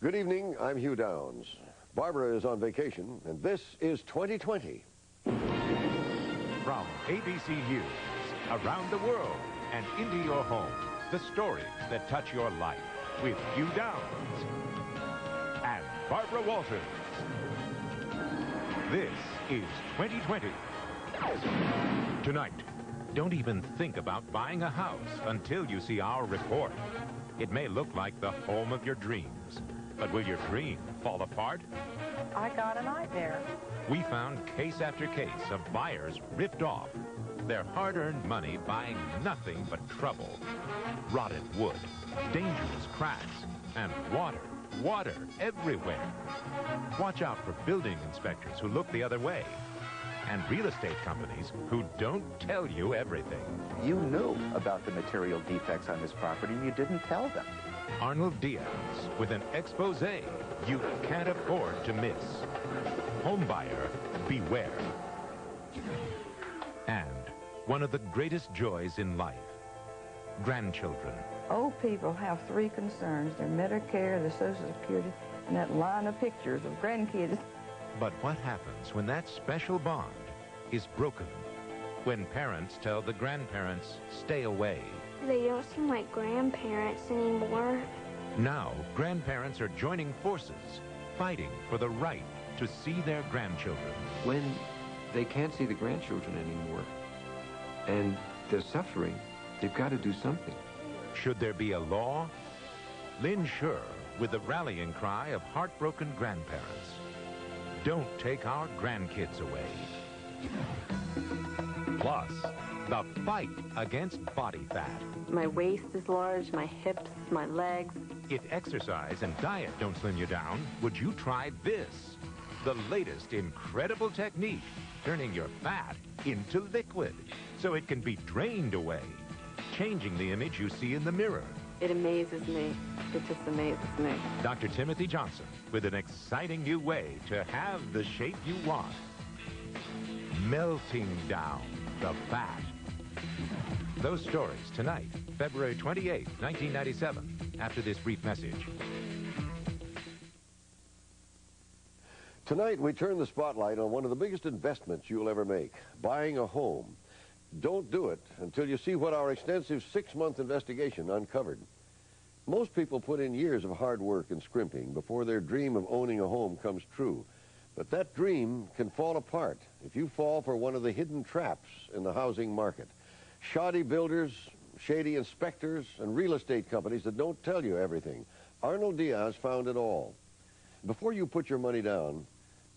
Good evening, I'm Hugh Downs. Barbara is on vacation, and this is 2020. From ABC News, around the world, and into your home, the stories that touch your life with Hugh Downs and Barbara Walters. This is 2020. Tonight, don't even think about buying a house until you see our report. It may look like the home of your dreams, but will your dream fall apart? I got a nightmare. We found case after case of buyers ripped off, their hard-earned money buying nothing but trouble. Rotted wood, dangerous cracks, and water everywhere. Watch out for building inspectors who look the other way, and real estate companies who don't tell you everything. You knew about the material defects on this property and you didn't tell them. Arnold Diaz with an expose you can't afford to miss. Homebuyer, beware. And one of the greatest joys in life, grandchildren. Old people have three concerns: their Medicare, their Social Security, and that line of pictures of grandkids. But what happens when that special bond is broken? When parents tell the grandparents, stay away. They don't seem like grandparents anymore. Now, grandparents are joining forces, fighting for the right to see their grandchildren. When they can't see the grandchildren anymore and they're suffering, they've got to do something. Should there be a law? Lynn Scher with the rallying cry of heartbroken grandparents. Don't take our grandkids away. Plus, the fight against body fat. My waist is large, my hips, my legs. If exercise and diet don't slim you down, would you try this? The latest incredible technique, turning your fat into liquid so it can be drained away, changing the image you see in the mirror. It amazes me. It just amazes me. Dr. Timothy Johnson with an exciting new way to have the shape you want. Melting down the fat. Those stories tonight, February 28, 1997, after this brief message. Tonight, we turn the spotlight on one of the biggest investments you'll ever make, buying a home. Don't do it until you see what our extensive 6-month investigation uncovered. Most people put in years of hard work and scrimping before their dream of owning a home comes true. But that dream can fall apart if you fall for one of the hidden traps in the housing market. Shoddy builders, shady inspectors, and real estate companies that don't tell you everything. Arnold Diaz found it all. Before you put your money down,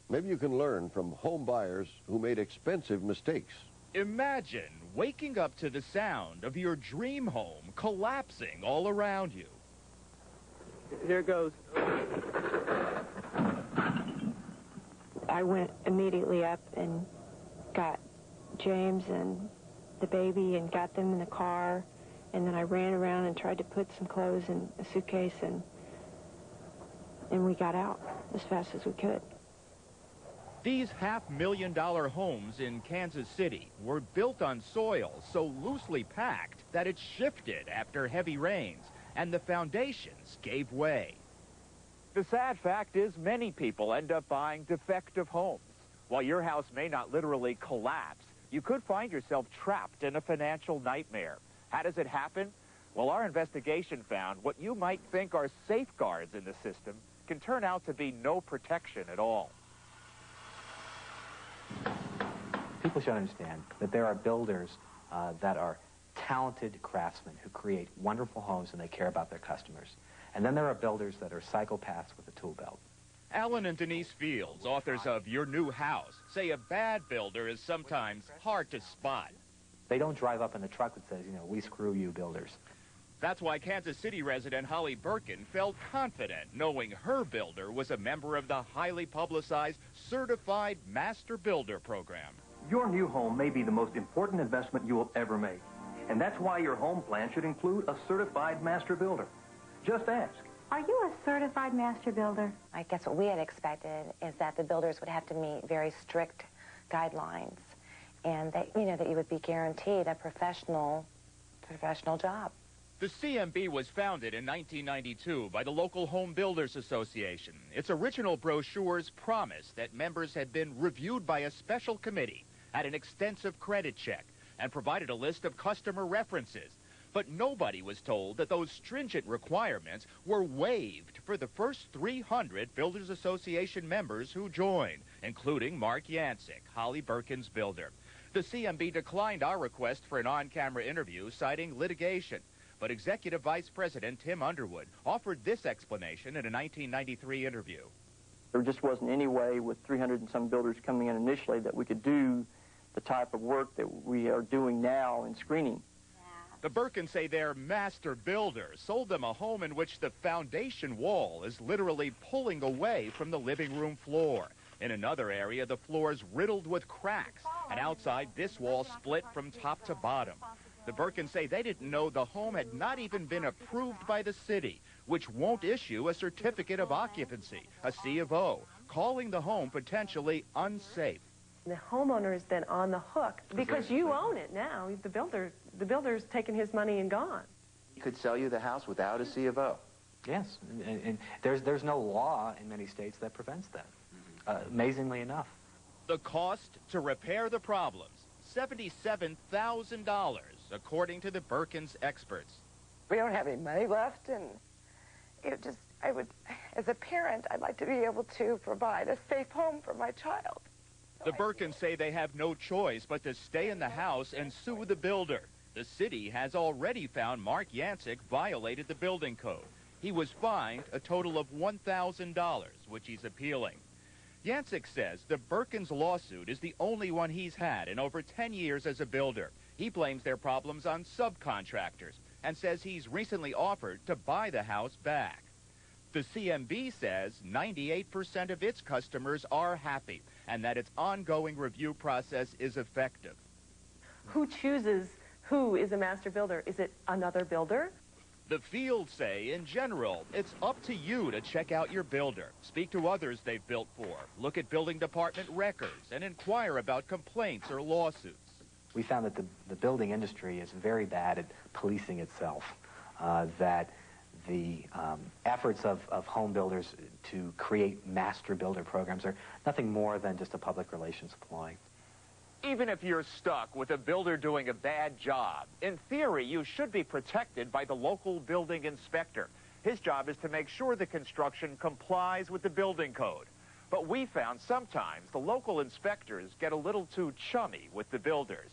maybe you can learn from home buyers who made expensive mistakes. Imagine waking up to the sound of your dream home collapsing all around you. Here goes. I went immediately up and got James and the baby and got them in the car, and then I ran around and tried to put some clothes in a suitcase, and we got out as fast as we could. These $500,000 homes in Kansas City were built on soil so loosely packed that it shifted after heavy rains, and the foundations gave way. The sad fact is many people end up buying defective homes. While your house may not literally collapse, you could find yourself trapped in a financial nightmare. How does it happen? Well, our investigation found what you might think are safeguards in the system can turn out to be no protection at all. People should understand that there are builders that are talented craftsmen who create wonderful homes and they care about their customers. And then there are builders that are psychopaths with a tool belt. Alan and Denise Fields, authors of Your New House, say a bad builder is sometimes hard to spot. They don't drive up in a truck that says, you know, we screw you builders. That's why Kansas City resident Holly Birkin felt confident knowing her builder was a member of the highly publicized Certified Master Builder program. Your new home may be the most important investment you will ever make. And that's why your home plan should include a Certified Master Builder. Just ask. Are you a certified master builder? I guess what we had expected is that the builders would have to meet very strict guidelines, and that, you know, that you would be guaranteed a professional job. The CMB was founded in 1992 by the local Home Builders Association. Its original brochures promised that members had been reviewed by a special committee, had an extensive credit check, and provided a list of customer references. But nobody was told that those stringent requirements were waived for the first 300 Builders Association members who joined, including Mark Yancic, Holly Birkin's builder. The CMB declined our request for an on-camera interview, citing litigation. But Executive Vice President Tim Underwood offered this explanation in a 1993 interview. There just wasn't any way with 300 and some builders coming in initially that we could do the type of work that we are doing now in screening. The Birkins say their master builder sold them a home in which the foundation wall is literally pulling away from the living room floor. In another area, the floor is riddled with cracks, and outside, this wall split from top to bottom. The Birkins say they didn't know the home had not even been approved by the city, which won't issue a certificate of occupancy, a C of O, calling the home potentially unsafe. The homeowner is then on the hook because you own it now. The builder's taken his money and gone. He could sell you the house without a C of O. Yes, and there's no law in many states that prevents that, amazingly enough. The cost to repair the problems, $77,000, according to the Birkins experts. We don't have any money left, and as a parent, I'd like to be able to provide a safe home for my child. The Birkins say they have no choice but to stay in the house and sue the builder. The city has already found Mark Yancic violated the building code. He was fined a total of $1,000, which he's appealing. Yancic says the Birkins lawsuit is the only one he's had in over 10 years as a builder. He blames their problems on subcontractors and says he's recently offered to buy the house back. The CMB says 98% of its customers are happy and that its ongoing review process is effective. Who chooses who is a master builder? Is it another builder? The fields say, in general, it's up to you to check out your builder, speak to others they've built for, look at building department records, and inquire about complaints or lawsuits. We found that the building industry is very bad at policing itself, that the efforts of home builders to create master builder programs are nothing more than just a public relations ploy. Even if you're stuck with a builder doing a bad job, in theory, you should be protected by the local building inspector. His job is to make sure the construction complies with the building code. But we found sometimes the local inspectors get a little too chummy with the builders.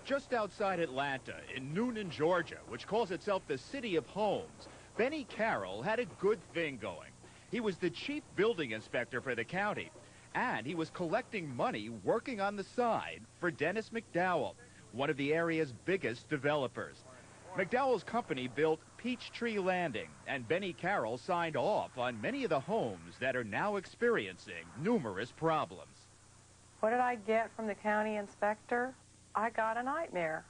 Just outside Atlanta, in Noonan, Georgia, which calls itself the City of Homes, Benny Carroll had a good thing going. He was the chief building inspector for the county, and he was collecting money working on the side for Dennis McDowell, one of the area's biggest developers. McDowell's company built Peachtree Landing, and Benny Carroll signed off on many of the homes that are now experiencing numerous problems. What did I get from the county inspector? I got a nightmare.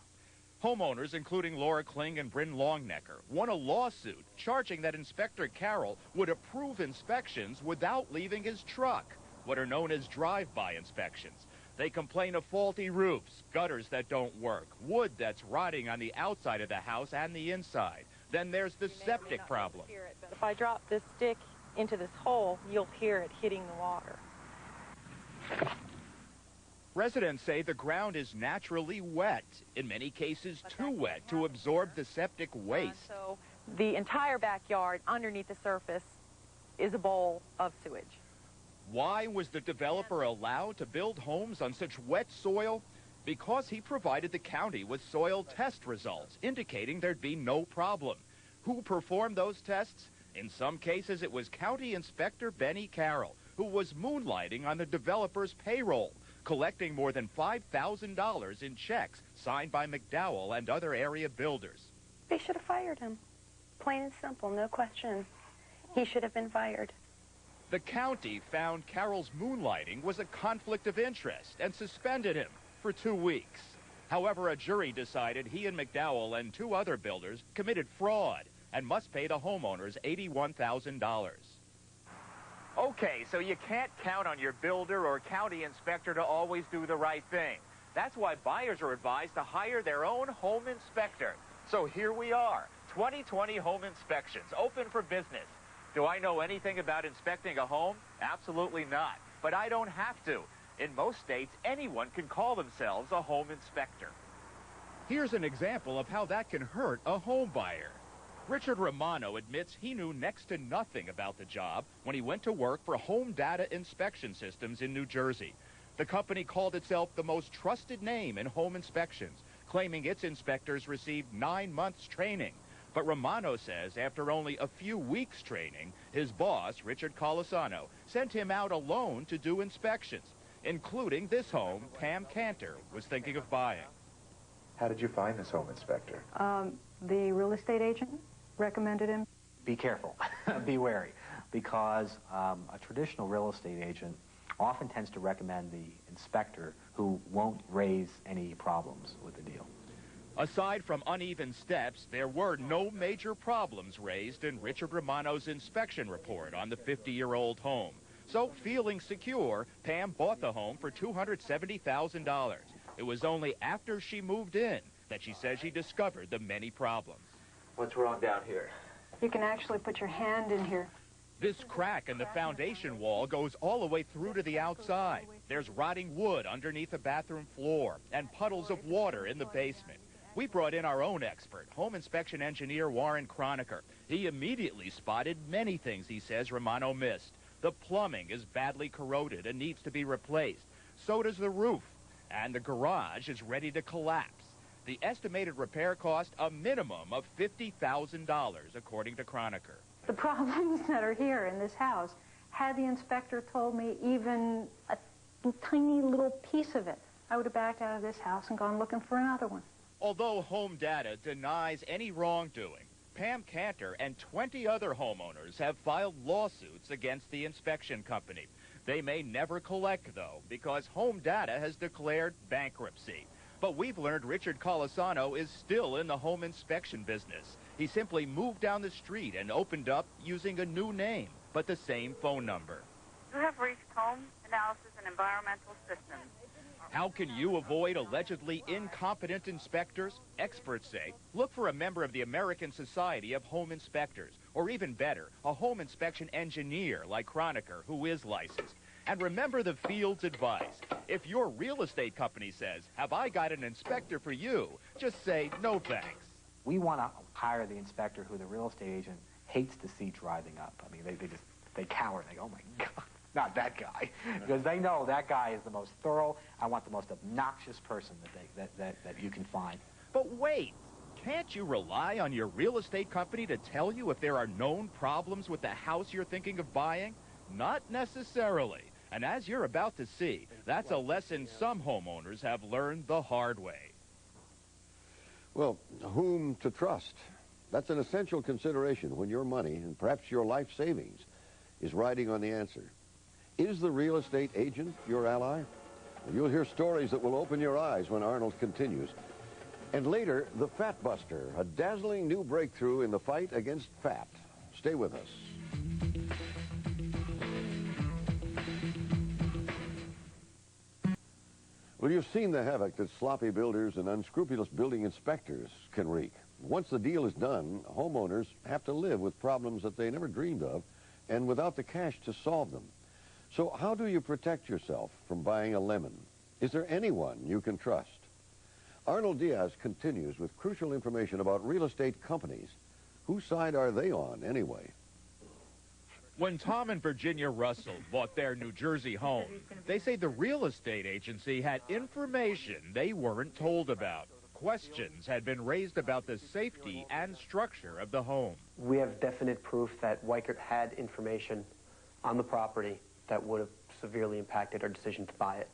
Homeowners, including Laura Kling and Bryn Longnecker, won a lawsuit charging that Inspector Carroll would approve inspections without leaving his truck, what are known as drive-by inspections. They complain of faulty roofs, gutters that don't work, wood that's rotting on the outside of the house and the inside. Then there's the septic problem. If I drop this stick into this hole, you'll hear it hitting the water. Residents say the ground is naturally wet, in many cases too wet to absorb the septic waste. So the entire backyard underneath the surface is a bowl of sewage. Why was the developer allowed to build homes on such wet soil? Because he provided the county with soil test results indicating there'd be no problem. Who performed those tests? In some cases, it was County Inspector Benny Carroll, who was moonlighting on the developer's payroll, collecting more than $5,000 in checks signed by McDowell and other area builders. They should have fired him. Plain and simple, no question. He should have been fired. The county found Carroll's moonlighting was a conflict of interest and suspended him for 2 weeks. However, a jury decided he and McDowell and 2 other builders committed fraud and must pay the homeowners $81,000. Okay, so you can't count on your builder or county inspector to always do the right thing. That's why buyers are advised to hire their own home inspector. So here we are, 2020 Home Inspections, open for business. Do I know anything about inspecting a home? Absolutely not. But I don't have to. In most states, anyone can call themselves a home inspector. Here's an example of how that can hurt a home buyer. Richard Romano admits he knew next to nothing about the job when he went to work for Home Data Inspection Systems in New Jersey. The company called itself the most trusted name in home inspections, claiming its inspectors received 9 months training. But Romano says after only a few weeks training, his boss, Richard Colasano, sent him out alone to do inspections, including this home Pam Cantor was thinking of buying. How did you find this home inspector? The real estate agent recommended him. Be careful. Be wary. Because a traditional real estate agent often tends to recommend the inspector who won't raise any problems with the deal. Aside from uneven steps, there were no major problems raised in Richard Romano's inspection report on the 50-year-old home. So, feeling secure, Pam bought the home for $270,000. It was only after she moved in that she says she discovered the many problems. What's wrong down here? You can actually put your hand in here. This crack in the foundation wall goes all the way through to the outside. There's rotting wood underneath the bathroom floor and puddles of water in the basement. We brought in our own expert, home inspection engineer Warren Croniker. He immediately spotted many things he says Romano missed. The plumbing is badly corroded and needs to be replaced. So does the roof. And the garage is ready to collapse. The estimated repair cost a minimum of $50,000, according to Croniker. The problems that are here in this house, had the inspector told me even a tiny little piece of it, I would have backed out of this house and gone looking for another one. Although Home Data denies any wrongdoing, Pam Cantor and 20 other homeowners have filed lawsuits against the inspection company. They may never collect, though, because Home Data has declared bankruptcy. But we've learned Richard Colasano is still in the home inspection business. He simply moved down the street and opened up using a new name, but the same phone number. You have reached Home Analysis and Environmental Systems. How can you avoid allegedly incompetent inspectors? Experts say, look for a member of the American Society of Home Inspectors, or even better, a home inspection engineer like Croniker, who is licensed. And remember the field's advice. If your real estate company says, have I got an inspector for you, just say, no thanks. We want to hire the inspector who the real estate agent hates to see driving up. I mean, they cower. They go, oh, my God, not that guy. Because they know that guy is the most thorough. I want the most obnoxious person that you can find. But wait, can't you rely on your real estate company to tell you if there are known problems with the house you're thinking of buying? Not necessarily. And as you're about to see, that's a lesson some homeowners have learned the hard way. Well, whom to trust? That's an essential consideration when your money, and perhaps your life savings, is riding on the answer. Is the real estate agent your ally? You'll hear stories that will open your eyes when Arnold continues. And later, the Fat Buster, a dazzling new breakthrough in the fight against fat. Stay with us. Well, you've seen the havoc that sloppy builders and unscrupulous building inspectors can wreak. Once the deal is done, homeowners have to live with problems that they never dreamed of and without the cash to solve them. So how do you protect yourself from buying a lemon? Is there anyone you can trust? Arnold Diaz continues with crucial information about real estate companies. Whose side are they on, anyway? When Tom and Virginia Russell bought their New Jersey home, they say the real estate agency had information they weren't told about. Questions had been raised about the safety and structure of the home. We have definite proof that Weichert had information on the property that would have severely impacted our decision to buy it.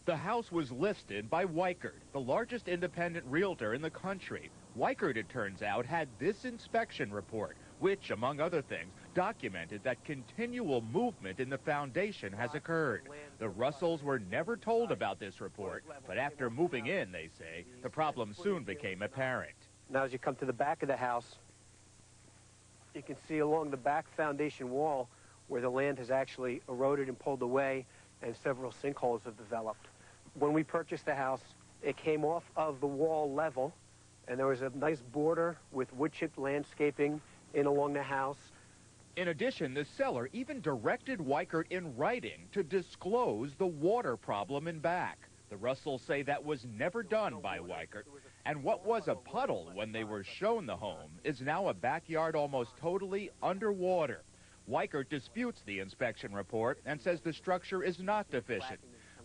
The house was listed by Weichert, the largest independent realtor in the country. Weichert, it turns out, had this inspection report, which, among other things, documented that continual movement in the foundation has occurred. The Russells were never told about this report, but after moving in, they say, the problem soon became apparent. Now, as you come to the back of the house, you can see along the back foundation wall where the land has actually eroded and pulled away and several sinkholes have developed. When we purchased the house, it came off of the wall level and there was a nice border with wood-chipped landscaping in along the house. In addition, the seller even directed Weichert in writing to disclose the water problem in back. The Russells say that was never done by Weichert, and what was a puddle when they were shown the home is now a backyard almost totally underwater. Weichert disputes the inspection report and says the structure is not deficient.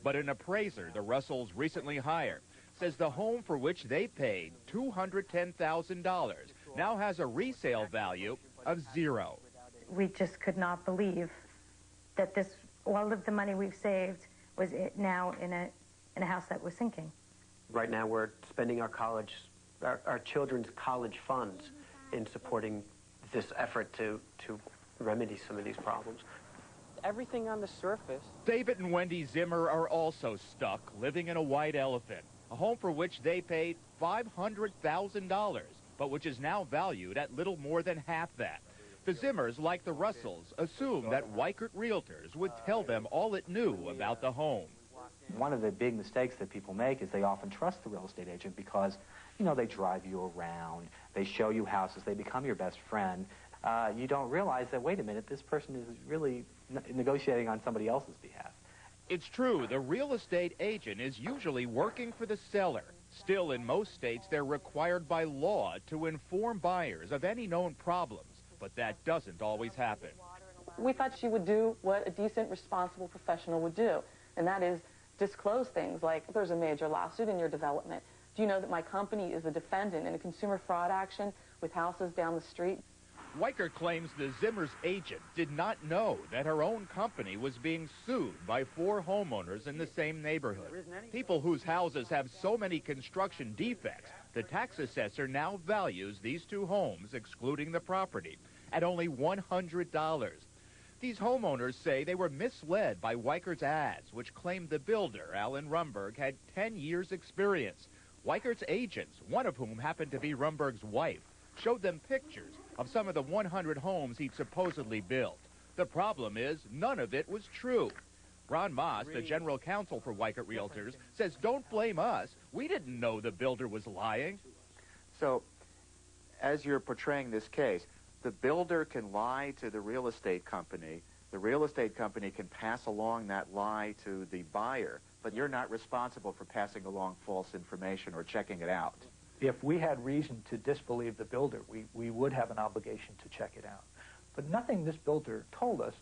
But an appraiser the Russells recently hired says the home for which they paid $210,000 now has a resale value of $0. We just could not believe that all of the money we've saved was now in a house that was sinking. Right now we're spending our children's college funds in supporting this effort to remedy some of these problems. Everything on the surface. David and Wendy Zimmer are also stuck living in a white elephant, a home for which they paid $500,000, but which is now valued at little more than half that. The Zimmers, like the Russells, assumed that Weichert Realtors would tell them all it knew about the home. One of the big mistakes that people make is they often trust the real estate agent because, you know, they drive you around, they show you houses, they become your best friend. You don't realize that, wait a minute, this person is really negotiating on somebody else's behalf. It's true, the real estate agent is usually working for the seller. Still, in most states, they're required by law to inform buyers of any known problems, but that doesn't always happen. We thought she would do what a decent, responsible professional would do, and that is disclose things like, there's a major lawsuit in your development. Do you know that my company is a defendant in a consumer fraud action with houses down the street? Weichert claims the Zimmer's agent did not know that her own company was being sued by 4 homeowners in the same neighborhood. People whose houses have so many construction defects, the tax assessor now values these 2 homes, excluding the property, at only $100. These homeowners say they were misled by Weichert's ads, which claimed the builder, Alan Rumberg, had 10 years' experience. Weichert's agents, one of whom happened to be Rumberg's wife, showed them pictures of some of the 100 homes he'd supposedly built. The problem is, none of it was true. Ron Moss, the general counsel for Weichert Realtors, says, don't blame us. We didn't know the builder was lying. So, as you're portraying this case, the builder can lie to the real estate company. The real estate company can pass along that lie to the buyer, but you're not responsible for passing along false information or checking it out. If we had reason to disbelieve the builder, we would have an obligation to check it out. But nothing this builder told us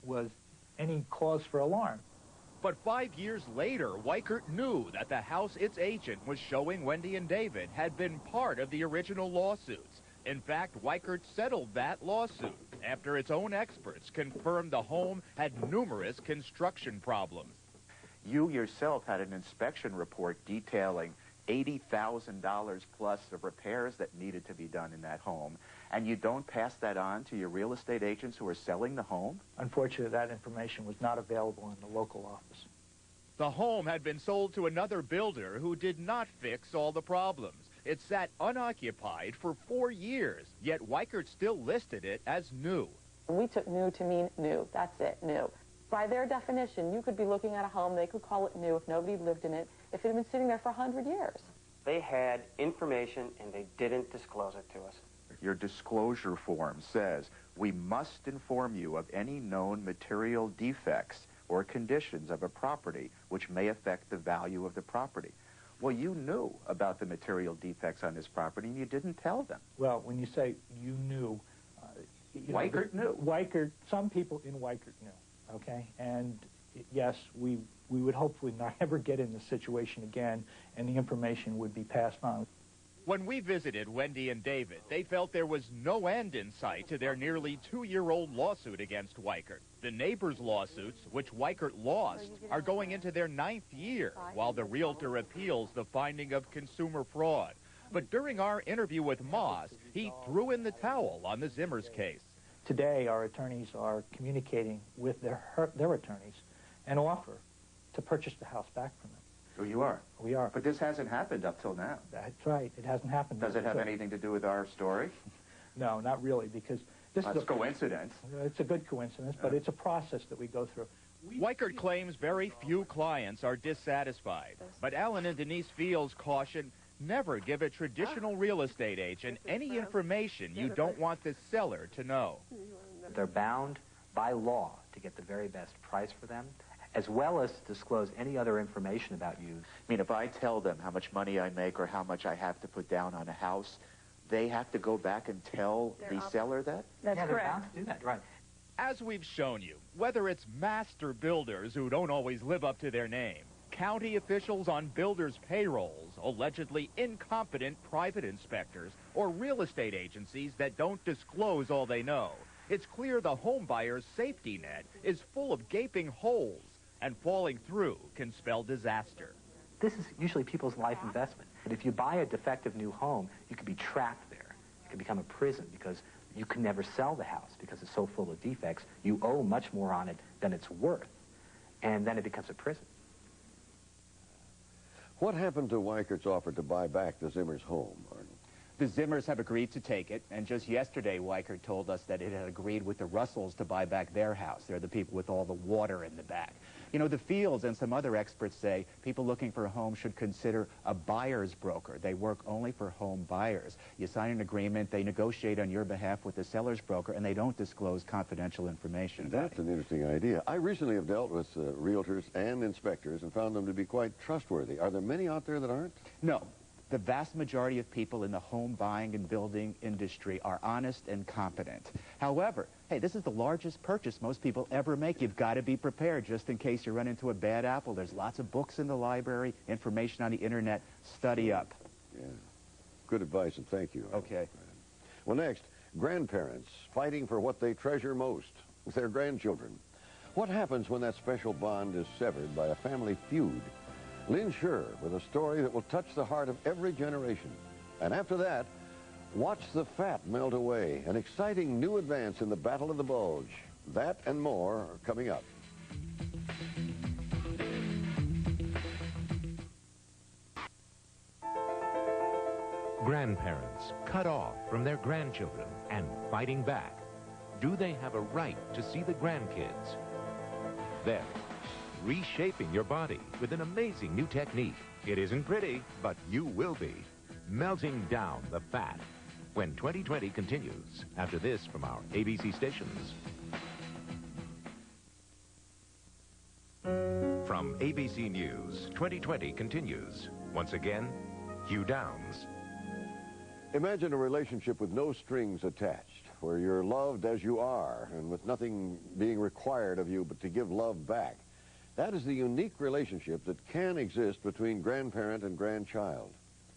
was any cause for alarm. But 5 years later, Weichert knew that the house its agent was showing Wendy and David had been part of the original lawsuits. In fact, Weichert settled that lawsuit after its own experts confirmed the home had numerous construction problems. You yourself had an inspection report detailing $80,000 plus of repairs that needed to be done in that home, and you don't pass that on to your real estate agents who are selling the home? Unfortunately, that information was not available in the local office. The home had been sold to another builder who did not fix all the problems. It sat unoccupied for 4 years, yet Weichert still listed it as new. We took new to mean new. That's it, new. By their definition, you could be looking at a home, they could call it new if nobody lived in it, if it had been sitting there for 100 years. They had information and they didn't disclose it to us. Your disclosure form says, we must inform you of any known material defects or conditions of a property which may affect the value of the property. Well, you knew about the material defects on this property and you didn't tell them. Well, when you say you knew... Weichert knew. Weichert, some people in Weichert knew, okay? And yes, we would hopefully not ever get in this situation again, and the information would be passed on. When we visited Wendy and David, they felt there was no end in sight to their nearly 2-year-old lawsuit against Weichert. The neighbors' lawsuits, which Weichert lost, are going into their 9th year, while the realtor appeals the finding of consumer fraud. But during our interview with Moss, he threw in the towel on the Zimmers case. Today, our attorneys are communicating with their attorneys and offer to purchase the house back from them. Oh, you are? We are. But this hasn't happened up till now. That's right. It hasn't happened. Does it have anything to do with our story? No, not really, because this is a coincidence. It's a good coincidence, but it's a process that we go through. Weichert claims very few clients are dissatisfied, but Alan and Denise Fields caution Never give a traditional real estate agent any information you don't want the seller to know. They're bound by law to get the very best price for them, as well as disclose any other information about you. I mean, if I tell them how much money I make or how much I have to put down on a house, they have to go back and tell the seller that? That's yeah, they're bound to do that, right. As we've shown you, whether it's master builders who don't always live up to their name, county officials on builders' payrolls, allegedly incompetent private inspectors, or real estate agencies that don't disclose all they know, it's clear the home buyer's safety net is full of gaping holes, and falling through can spell disaster. This is usually people's life investment. But if you buy a defective new home, you could be trapped there. It could become a prison because you can never sell the house because it's so full of defects. You owe much more on it than it's worth, and then it becomes a prison. What happened to Weichert's offer to buy back the Zimmers home, Arnold? The Zimmers have agreed to take it, and just yesterday Weichert told us that it had agreed with the Russells to buy back their house. They're the people with all the water in the back. You know, the Fields and some other experts say people looking for a home should consider a buyer's broker. They work only for home buyers. You sign an agreement, they negotiate on your behalf with the seller's broker, and they don't disclose confidential information. That's an interesting idea. I recently have dealt with realtors and inspectors and found them to be quite trustworthy. Are there many out there that aren't? No. The vast majority of people in the home buying and building industry are honest and competent. However, hey, this is the largest purchase most people ever make. You've got to be prepared just in case you run into a bad apple. There's lots of books in the library, information on the internet. Study up. Yeah. Good advice, and thank you. Okay. Well, next, grandparents fighting for what they treasure most, their grandchildren. What happens when that special bond is severed by a family feud? Lynn Shure with a story that will touch the heart of every generation. And after that, watch the fat melt away, an exciting new advance in the Battle of the Bulge. That and more are coming up. Grandparents cut off from their grandchildren and fighting back. Do they have a right to see the grandkids? Then, reshaping your body with an amazing new technique. It isn't pretty, but you will be. Melting down the fat. When 2020 continues, after this from our ABC stations. From ABC News, 2020 continues. Once again, Hugh Downs. Imagine a relationship with no strings attached, where you're loved as you are, and with nothing being required of you but to give love back. That is the unique relationship that can exist between grandparent and grandchild.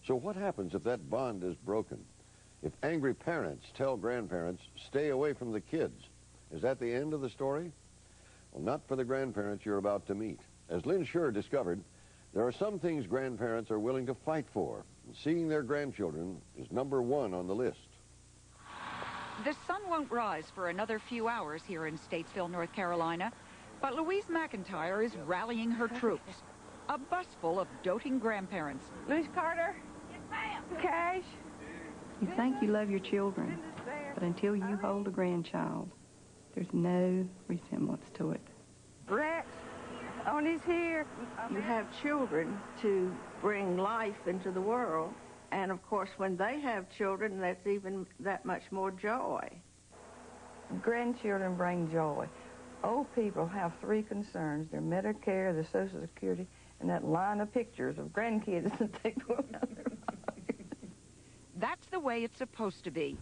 So what happens if that bond is broken? If angry parents tell grandparents, stay away from the kids, is that the end of the story? Well, not for the grandparents you're about to meet. As Lynn Shure discovered, there are some things grandparents are willing to fight for. And seeing their grandchildren is #1 on the list. The sun won't rise for another few hours here in Statesville, North Carolina. But Louise McIntyre is rallying her troops. A bus full of doting grandparents. Louise Carter? Yes, ma'am. Cash? You think you love your children, but until you hold a grandchild, there's no resemblance to it. Rex, on his here. You have children to bring life into the world. And, of course, when they have children, that's even that much more joy. Grandchildren bring joy. Old people have 3 concerns: their Medicare, their Social Security, and that line of pictures of grandkids that they put around their bodies. That's the way it's supposed to be.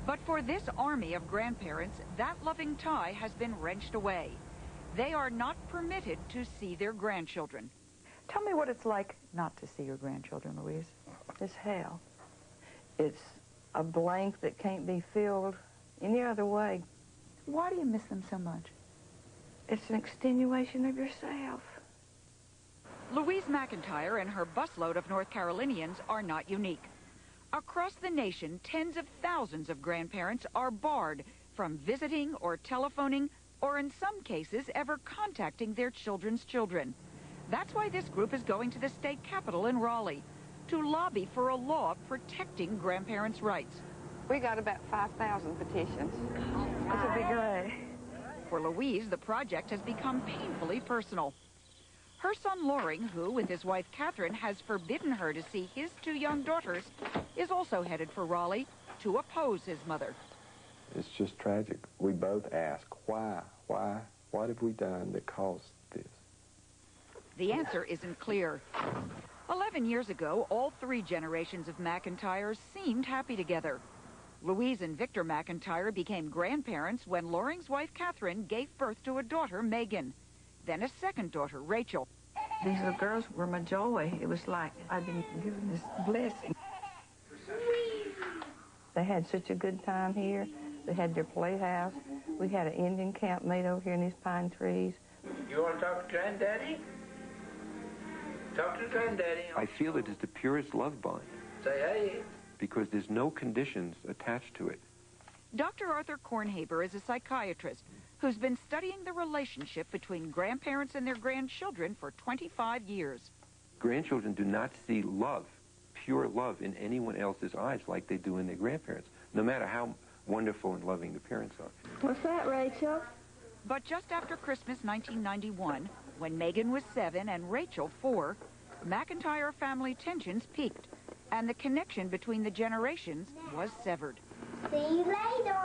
But for this army of grandparents, that loving tie has been wrenched away. They are not permitted to see their grandchildren. Tell me what it's like not to see your grandchildren, Louise. It's hell. It's a blank that can't be filled any other way. Why do you miss them so much? It's an extenuation of yourself. Louise McIntyre and her busload of North Carolinians are not unique. Across the nation, tens of thousands of grandparents are barred from visiting or telephoning, or in some cases, ever contacting their children's children. That's why this group is going to the state capitol in Raleigh to lobby for a law protecting grandparents' rights. We got about 5,000 petitions. That'll be great. For Louise, the project has become painfully personal. Her son Loring, who, with his wife Catherine, has forbidden her to see his 2 young daughters, is also headed for Raleigh to oppose his mother. It's just tragic. We both ask, why? What have we done that caused this? The answer isn't clear. 11 years ago, all 3 generations of McIntyres seemed happy together. Louise and Victor McIntyre became grandparents when Loring's wife Catherine gave birth to a daughter, Megan, then a second daughter, Rachel. These little girls were my joy. It was like I'd been given this blessing. They had such a good time here. They had their playhouse. We had an Indian camp made over here in these pine trees. You want to talk to Granddaddy? Talk to Granddaddy. I feel it is the purest love bond. Say hey. Because there's no conditions attached to it. Dr. Arthur Kornhaber is a psychiatrist who's been studying the relationship between grandparents and their grandchildren for 25 years. Grandchildren do not see love, pure love, in anyone else's eyes like they do in their grandparents, no matter how wonderful and loving the parents are. What's that, Rachel? But just after Christmas 1991, when Megan was 7 and Rachel 4, McIntyre family tensions peaked, and the connection between the generations was severed. See you later.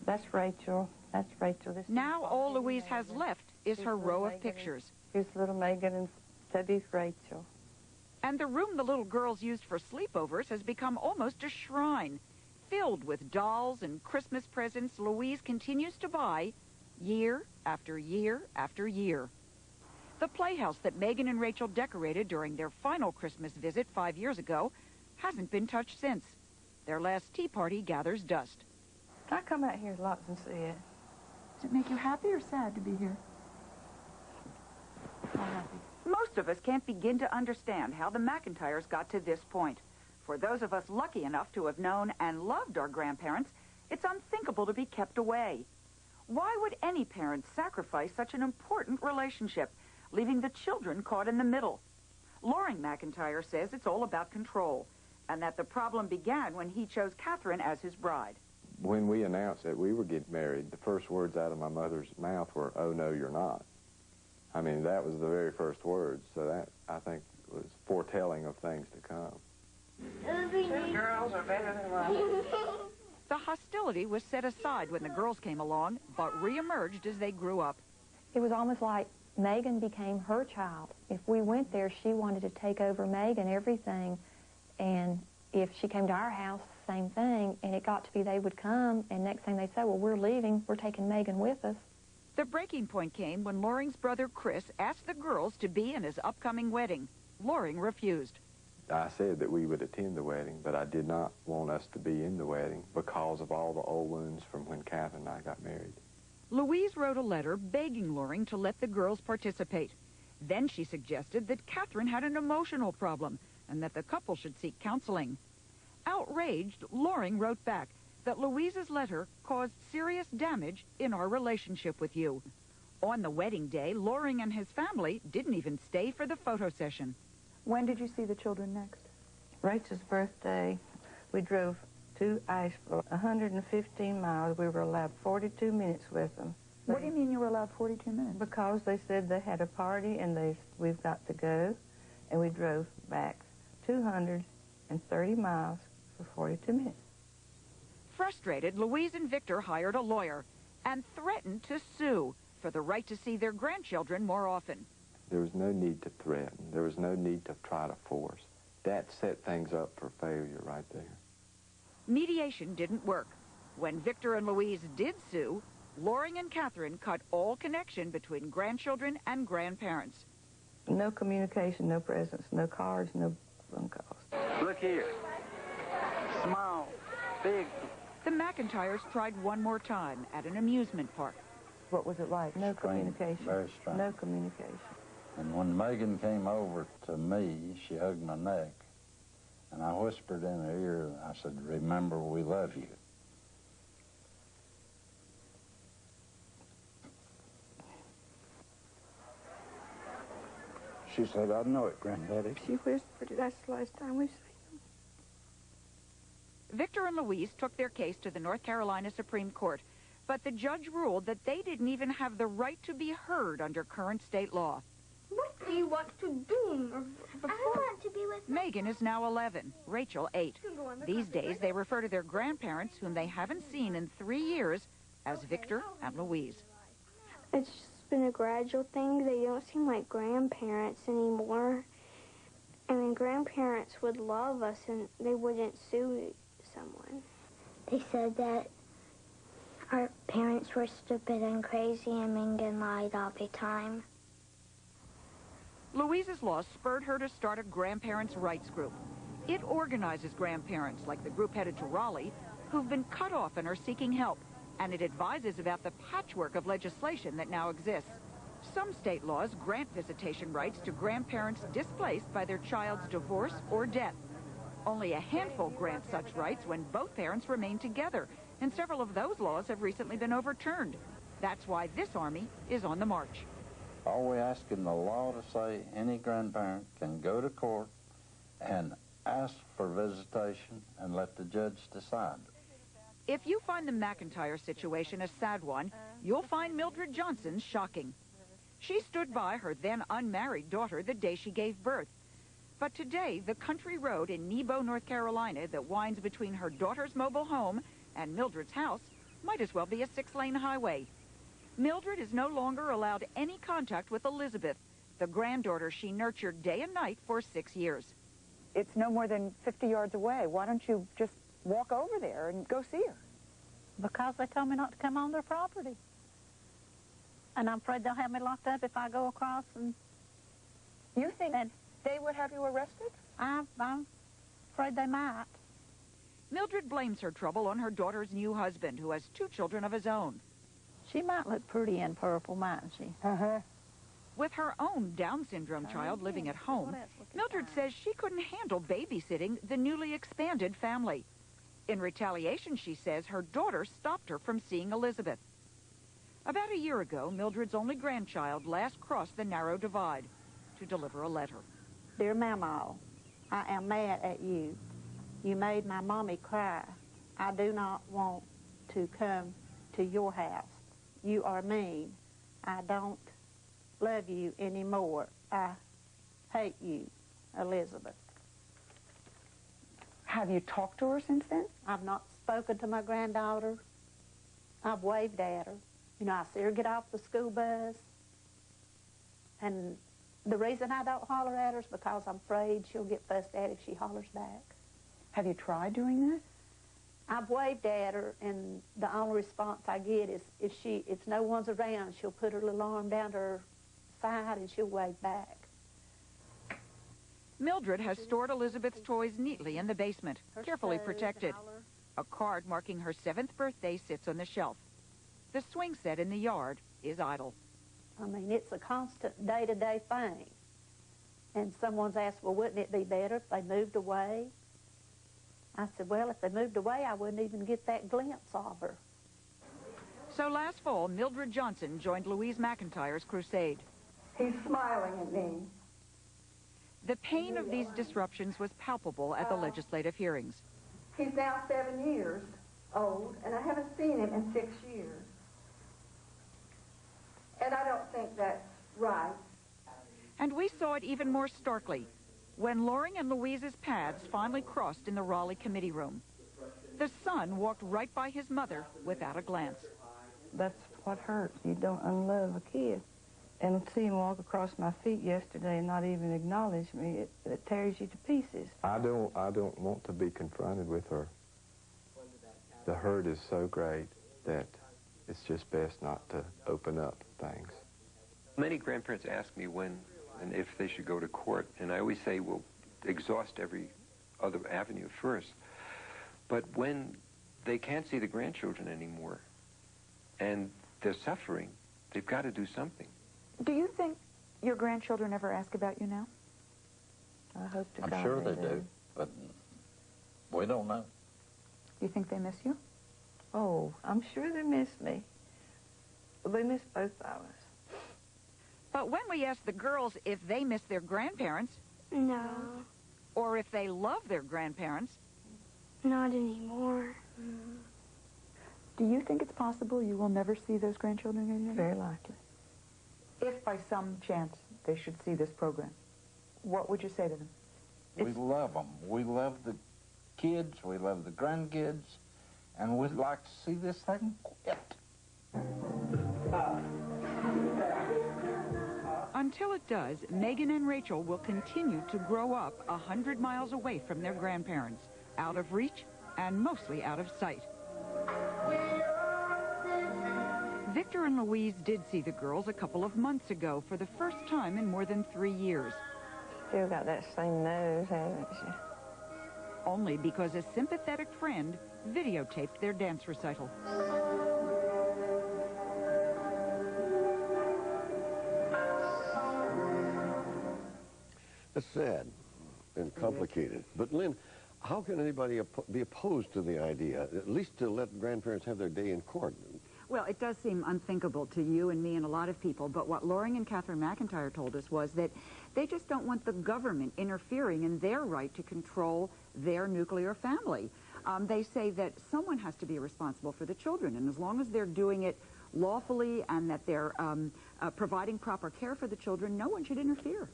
That's Rachel. That's Rachel. Now all Louise has left is her row of pictures. Here's little Megan and Debbie's Rachel. And the room the little girls used for sleepovers has become almost a shrine, filled with dolls and Christmas presents Louise continues to buy year after year after year. The playhouse that Megan and Rachel decorated during their final Christmas visit 5 years ago hasn't been touched since. Their last tea party gathers dust. I come out here lots and see it. Does it make you happy or sad to be here? I'm happy. Most of us can't begin to understand how the McIntyres got to this point. For those of us lucky enough to have known and loved our grandparents, it's unthinkable to be kept away. Why would any parent sacrifice such an important relationship, leaving the children caught in the middle? Loring McIntyre says it's all about control, and that the problem began when he chose Catherine as his bride. When we announced that we were getting married, the first words out of my mother's mouth were, "Oh, no, you're not." I mean, that was the very first words, so that, I think, was foretelling of things to come. 2 girls are better than 1. The hostility was set aside when the girls came along, but reemerged as they grew up. It was almost like Megan became her child. If we went there, she wanted to take over Megan, everything. And if she came to our house, same thing. And it got to be they would come, and next thing they said, well, we're leaving. We're taking Megan with us. The breaking point came when Loring's brother Chris asked the girls to be in his upcoming wedding. Loring refused. I said that we would attend the wedding, but I did not want us to be in the wedding because of all the old wounds from when Catherine and I got married. Louise wrote a letter begging Loring to let the girls participate. Then she suggested that Catherine had an emotional problem and that the couple should seek counseling. Outraged, Loring wrote back that Louise's letter caused serious damage in our relationship with you. On the wedding day, Loring and his family didn't even stay for the photo session. When did you see the children next? Rachel's birthday, we drove to Asheville, 115 miles. We were allowed 42 minutes with them. What do you mean you were allowed 42 minutes? Because they said they had a party and we've got to go. And we drove back 230 miles for 42 minutes. Frustrated, Louise and Victor hired a lawyer and threatened to sue for the right to see their grandchildren more often. There was no need to threaten. There was no need to try to force. That set things up for failure right there. Mediation didn't work. When Victor and Louise did sue, Loring and Catherine cut all connection between grandchildren and grandparents. No communication, no presents, no cards, no phone calls. Look here. Small, big. The McIntyres tried one more time at an amusement park. What was it like? No Strange, communication. very strange. No communication. And when Megan came over to me, she hugged my neck, and I whispered in her ear, I said, "Remember, we love you." She said, "I know it, Granddaddy." She whispered it. That's the last time we've seen them. Victor and Louise took their case to the North Carolina Supreme Court, But the judge ruled that they didn't even have the right to be heard under current state law. What do you want to do? I want to be with Megan is now 11, Rachel 8. These days, they refer to their grandparents, whom they haven't seen in 3 years, as Victor and Louise. It's just been a gradual thing. They don't seem like grandparents anymore. I mean, grandparents would love us and they wouldn't sue someone. They said that our parents were stupid and crazy and Megan lied all the time. Louise's loss spurred her to start a grandparents' rights group. It organizes grandparents, like the group headed to Raleigh, who've been cut off and are seeking help. And it advises about the patchwork of legislation that now exists. Some state laws grant visitation rights to grandparents displaced by their child's divorce or death. Only a handful grant such rights when both parents remain together, and several of those laws have recently been overturned. That's why this Army is on the march. Are we asking the law to say any grandparent can go to court and ask for visitation and let the judge decide? If you find the McIntyre situation a sad one, you'll find Mildred Johnson shocking. She stood by her then unmarried daughter the day she gave birth. But today, the country road in Nebo, North Carolina that winds between her daughter's mobile home and Mildred's house might as well be a 6-lane highway. Mildred is no longer allowed any contact with Elizabeth, the granddaughter she nurtured day and night for 6 years. It's no more than 50 yards away. Why don't you just walk over there and go see her? Because they told me not to come on their property. And I'm afraid they'll have me locked up if I go across and... You think they would have you arrested? I'm afraid they might. Mildred blames her trouble on her daughter's new husband, who has 2 children of his own. She might look pretty in purple, mightn't she? With her own Down syndrome child living at home, Mildred says she couldn't handle babysitting the newly expanded family. In retaliation, she says her daughter stopped her from seeing Elizabeth. About a year ago, Mildred's only grandchild last crossed the narrow divide to deliver a letter. Dear Mama, I am mad at you. You made my mommy cry. I do not want to come to your house. You are mean. I don't love you anymore. I hate you, Elizabeth. Have you talked to her since then? I've not spoken to my granddaughter. I've waved at her. You know, I see her get off the school bus. And the reason I don't holler at her is because I'm afraid she'll get fussed at if she hollers back. Have you tried doing that? I've waved at her, and the only response I get is if no one's around, she'll put her little arm down to her side and she'll wave back. Mildred has stored Elizabeth's toys neatly in the basement, carefully protected. A card marking her 7th birthday sits on the shelf. The swing set in the yard is idle. I mean, it's a constant day-to-day thing. And someone's asked, well, wouldn't it be better if they moved away? I said, well, if they moved away, I wouldn't even get that glimpse of her. So last fall, Mildred Johnson joined Louise McIntyre's crusade. He's smiling at me. The pain of these disruptions was palpable at the legislative hearings. He's now 7 years old, and I haven't seen him in 6 years. And I don't think that's right. And we saw it even more starkly when Loring and Louise's paths finally crossed in the Raleigh committee room. The son walked right by his mother without a glance. That's what hurts. You don't unlove a kid. And see him walk across my feet yesterday and not even acknowledge me, it tears you to pieces. I don't want to be confronted with her. The hurt is so great that it's just best not to open up things. Many grandparents ask me when and if they should go to court, and I always say, well, exhaust every other avenue first. But when they can't see the grandchildren anymore and they're suffering, they've got to do something. Do you think your grandchildren ever ask about you now? I hope to I'm God sure they do, but we don't know. You think they miss you? Oh, I'm sure they miss me. Well, they miss both of us. But when we asked the girls if they miss their grandparents... No. Or if they love their grandparents... Not anymore. Do you think it's possible you will never see those grandchildren again? Very likely. If by some chance they should see this program, what would you say to them? We love them. We love the kids, we love the grandkids, and we'd like to see this thing quit. Until it does, Megan and Rachel will continue to grow up 100 miles away from their grandparents, out of reach and mostly out of sight. Victor and Louise did see the girls a couple of months ago for the first time in more than 3 years. Still got that same nose, haven't you? Only because a sympathetic friend videotaped their dance recital. It's sad and complicated. But, Lynn, how can anybody be opposed to the idea, at least to let grandparents have their day in court? Well, it does seem unthinkable to you and me and a lot of people, but what Loring and Catherine McIntyre told us was that they just don't want the government interfering in their right to control their nuclear family. They say that someone has to be responsible for the children, and as long as they're doing it lawfully and that they're providing proper care for the children, no one should interfere.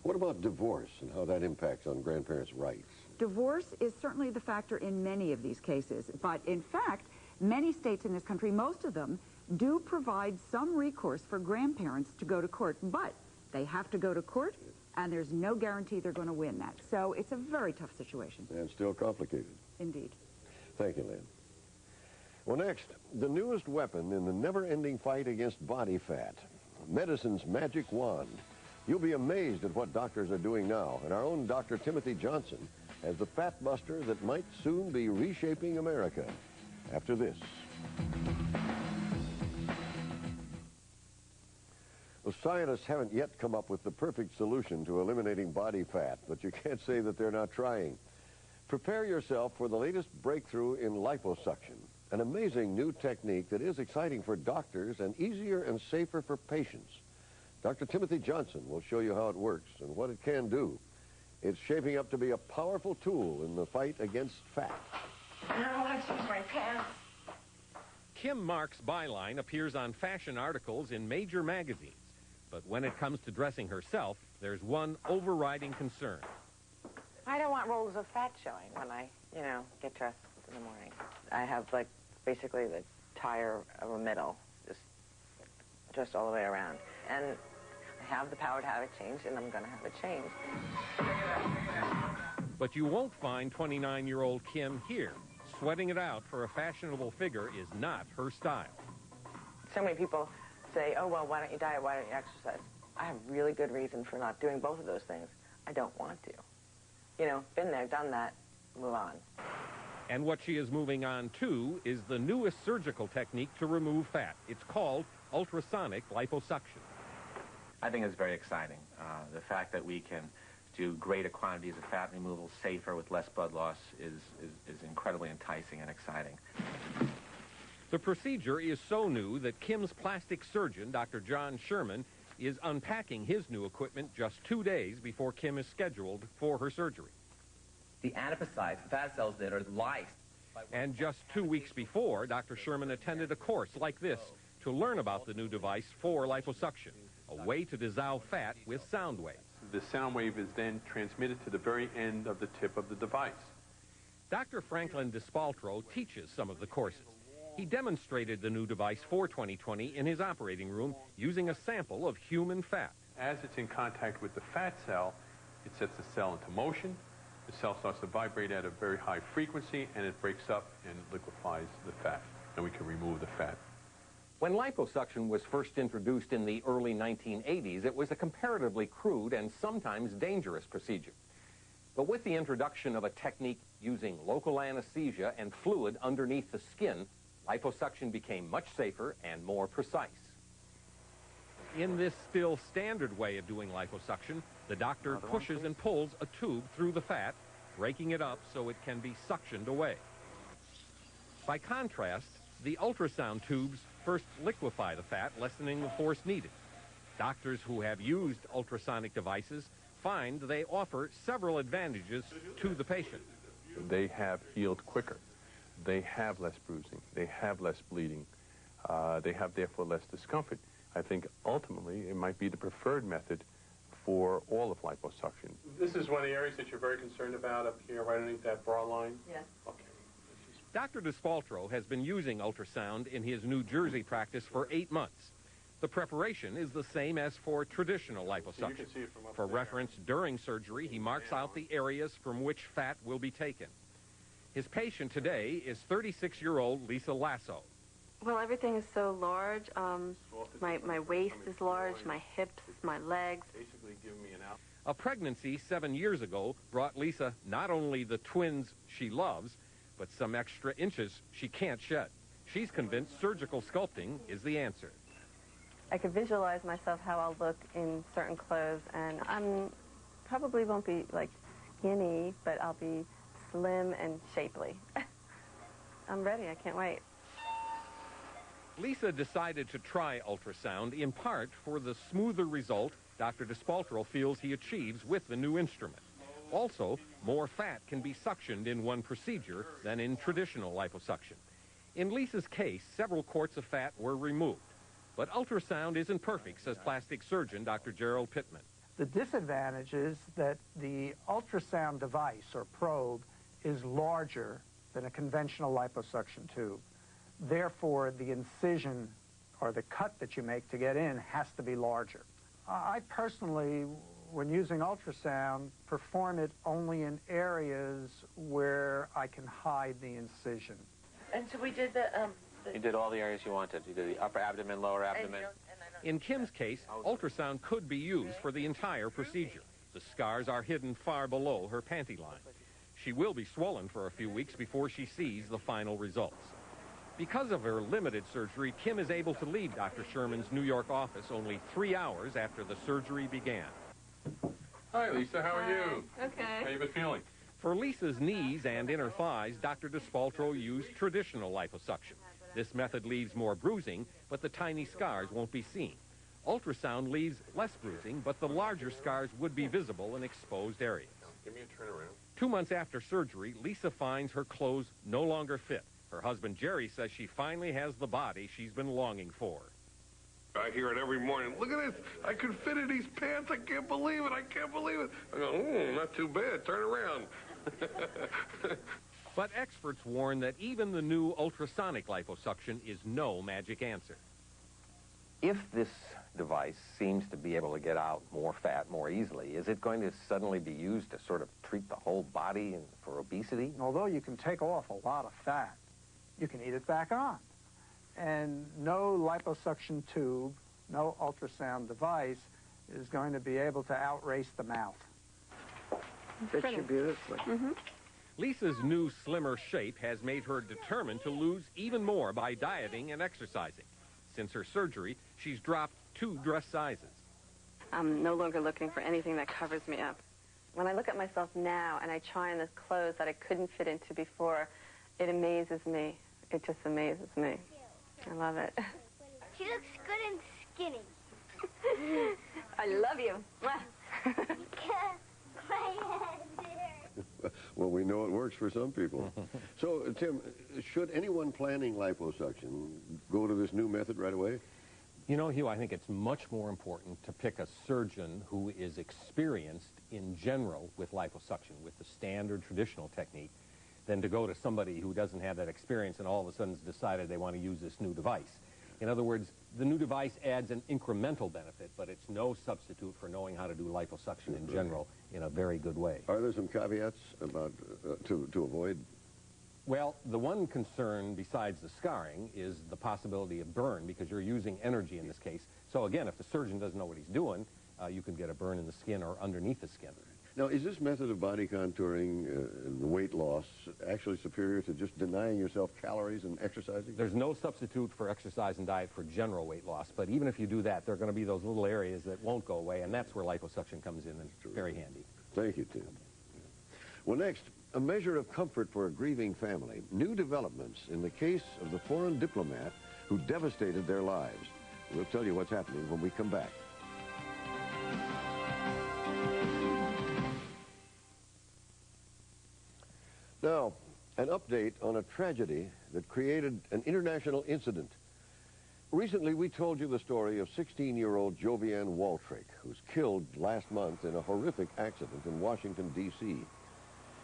What about divorce and how that impacts on grandparents' rights? Divorce is certainly the factor in many of these cases, but in fact, many states in this country, most of them, do provide some recourse for grandparents to go to court, but they have to go to court, and there's no guarantee they're going to win that. So it's a very tough situation. And still complicated. Indeed. Thank you, Lynn. Well, next, the newest weapon in the never-ending fight against body fat, medicine's magic wand. You'll be amazed at what doctors are doing now, and our own Dr. Timothy Johnson has the fat buster that might soon be reshaping America. After this. Well, scientists haven't yet come up with the perfect solution to eliminating body fat, but you can't say that they're not trying. Prepare yourself for the latest breakthrough in liposuction, an amazing new technique that is exciting for doctors and easier and safer for patients. Dr. Timothy Johnson will show you how it works and what it can do. It's shaping up to be a powerful tool in the fight against fat. I want to use my pants. Kim Mark's byline appears on fashion articles in major magazines. But when it comes to dressing herself, there's one overriding concern. I don't want rolls of fat showing when I, get dressed in the morning. I have, basically the tire of a middle, just all the way around. And I have the power to have it changed, and I'm going to have it changed. But you won't find 29-year-old Kim here. Sweating it out for a fashionable figure is not her style. So many people say, oh, well, why don't you diet, why don't you exercise? I have really good reason for not doing both of those things. I don't want to. Been there, done that, move on. And what she is moving on to is the newest surgical technique to remove fat. It's called ultrasonic liposuction. I think it's very exciting. The fact that we can do greater quantities of fat removal safer with less blood loss is incredibly enticing and exciting. The procedure is so new that Kim's plastic surgeon, Dr. John Sherman, is unpacking his new equipment just 2 days before Kim is scheduled for her surgery. The adipocytes, fat cells that are lysed. And just 2 weeks before, Dr. Sherman attended a course like this to learn about the new device for liposuction, a way to dissolve fat with sound waves. The sound wave is then transmitted to the very end of the tip of the device. Dr. Franklin Despaltro teaches some of the courses. He demonstrated the new device for 2020 in his operating room using a sample of human fat. As it's in contact with the fat cell, it sets the cell into motion. The cell starts to vibrate at a very high frequency, and it breaks up and liquefies the fat, and we can remove the fat. When liposuction was first introduced in the early 1980s, it was a comparatively crude and sometimes dangerous procedure. But with the introduction of a technique using local anesthesia and fluid underneath the skin, liposuction became much safer and more precise. In this still standard way of doing liposuction, the doctor pushes and pulls a tube through the fat, breaking it up so it can be suctioned away. By contrast, the ultrasound tubes first liquefy the fat, lessening the force needed. Doctors who have used ultrasonic devices find they offer several advantages to the patient. They have healed quicker. they have less bruising, they have less bleeding, they have therefore less discomfort. I think ultimately it might be the preferred method for all of liposuction. This is one of the areas that you're very concerned about up here, right underneath that bra line? Yes. Okay. Dr. DeSpaltro has been using ultrasound in his New Jersey practice for 8 months. The preparation is the same as for traditional liposuction. You can see it from up For there. reference, during surgery, he marks out the areas from which fat will be taken. His patient today is 36-year-old Lisa Lasso. Well, everything is so large. My waist is large, my hips, my legs. Basically give me an out. A pregnancy 7 years ago brought Lisa not only the twins she loves, but some extra inches she can't shed. She's convinced surgical sculpting is the answer. I could visualize myself how I'll look in certain clothes, and I'm probably won't be like skinny, but I'll be slim and shapely. I'm ready. I can't wait. Lisa decided to try ultrasound in part for the smoother result Dr. DeSpaltro feels he achieves with the new instrument. Also, more fat can be suctioned in one procedure than in traditional liposuction. In Lisa's case, several quarts of fat were removed. But ultrasound isn't perfect, says plastic surgeon Dr. Gerald Pittman. The disadvantage is that the ultrasound device or probe is larger than a conventional liposuction tube. Therefore, the incision or the cut that you make to get in has to be larger. I personally, when using ultrasound, perform it only in areas where I can hide the incision. And so we did the... You did all the areas you wanted. You did the upper abdomen, lower abdomen. In Kim's case, ultrasound could be used for the entire procedure. The scars are hidden far below her panty line. She will be swollen for a few weeks before she sees the final results. Because of her limited surgery, Kim is able to leave Dr. Sherman's New York office only 3 hours after the surgery began. Hi, Lisa. How are you? Okay. How you been feeling? For Lisa's knees and inner thighs, Dr. DeSpaltro used traditional liposuction. This method leaves more bruising, but the tiny scars won't be seen. Ultrasound leaves less bruising, but the larger scars would be visible in exposed areas. Give me a turnaround. 2 months after surgery, Lisa finds her clothes no longer fit. Her husband, Jerry, says she finally has the body she's been longing for. I hear it every morning. Look at this. I can fit in these pants. I can't believe it. I can't believe it. I go, not too bad. Turn around. But experts warn that even the new ultrasonic liposuction is no magic answer. If this device seems to be able to get out more fat more easily, is it going to suddenly be used to sort of treat the whole body for obesity? Although you can take off a lot of fat, you can eat it back on. And no liposuction tube, no ultrasound device is going to be able to outrace the mouth. Fits you beautifully. Mm-hmm. Lisa's new slimmer shape has made her determined to lose even more by dieting and exercising. Since her surgery, she's dropped 2 dress sizes. I'm no longer looking for anything that covers me up. When I look at myself now and I try on the clothes that I couldn't fit into before, it amazes me. It just amazes me. I love it. She looks good and skinny. I love you. Well, we know it works for some people. So, Tim, should anyone planning liposuction go to this new method right away? You know, Hugh, I think it's much more important to pick a surgeon who is experienced in general with liposuction, with the standard traditional technique, than to go to somebody who doesn't have that experience and all of a sudden has decided they want to use this new device. In other words, the new device adds an incremental benefit, but it's no substitute for knowing how to do liposuction in general in a very good way. Are there some caveats about to avoid? Well, the one concern besides the scarring is the possibility of burn, because you're using energy in this case. So again, if the surgeon doesn't know what he's doing, you can get a burn in the skin or underneath the skin. Now, is this method of body contouring and weight loss actually superior to just denying yourself calories and exercising? There's no substitute for exercise and diet for general weight loss, but even if you do that, there are going to be those little areas that won't go away, and that's where liposuction comes in and it's very handy. Thank you, Tim. Well, next, a measure of comfort for a grieving family. New developments in the case of the foreign diplomat who devastated their lives. We'll tell you what's happening when we come back. Now, an an update on a tragedy that created an international incident. Recently, we told you the story of 16-year-old Jovianne Waltrick, who was killed last month in a horrific accident in Washington, D.C.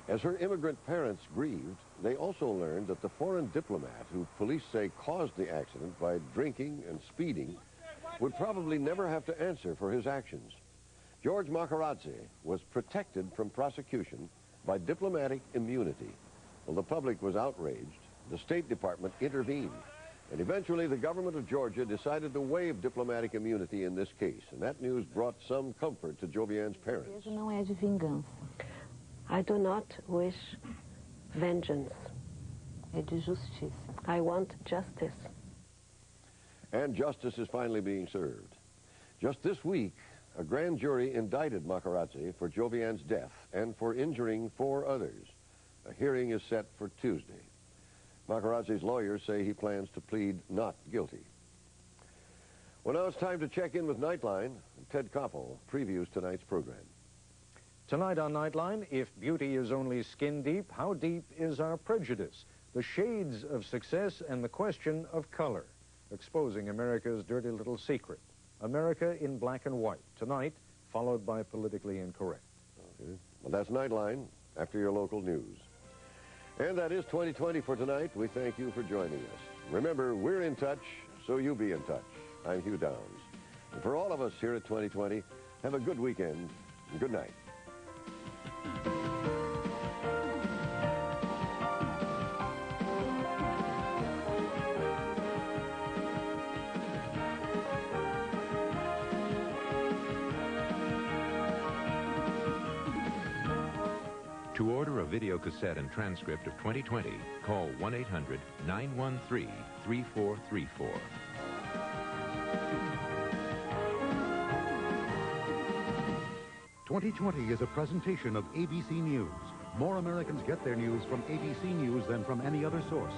As her immigrant parents grieved, they also learned that the foreign diplomat, who police say caused the accident by drinking and speeding, would probably never have to answer for his actions. George Macarazzi was protected from prosecution by diplomatic immunity. Well, the public was outraged. The State Department intervened. And eventually, the government of Georgia decided to waive diplomatic immunity in this case. And that news brought some comfort to Jovianne's parents. Não é de vingança. I do not wish vengeance. É de justiça. I want justice. And justice is finally being served. Just this week, a grand jury indicted Macarazzi for Jovianne's death and for injuring 4 others. A hearing is set for Tuesday. Macarazzi's lawyers say he plans to plead not guilty. Well, now it's time to check in with Nightline. Ted Koppel previews tonight's program. Tonight on Nightline, if beauty is only skin deep, how deep is our prejudice? The shades of success and the question of color. Exposing America's dirty little secret. America in black and white. Tonight, followed by Politically Incorrect. Okay. Well, that's Nightline after your local news. And that is 2020 for tonight. We thank you for joining us. Remember, we're in touch, so you be in touch. I'm Hugh Downs. And for all of us here at 2020, have a good weekend and good night. To order a video cassette and transcript of 2020, call 1-800-913-3434. "2020 is a presentation of ABC News. More Americans get their news from ABC News than from any other source.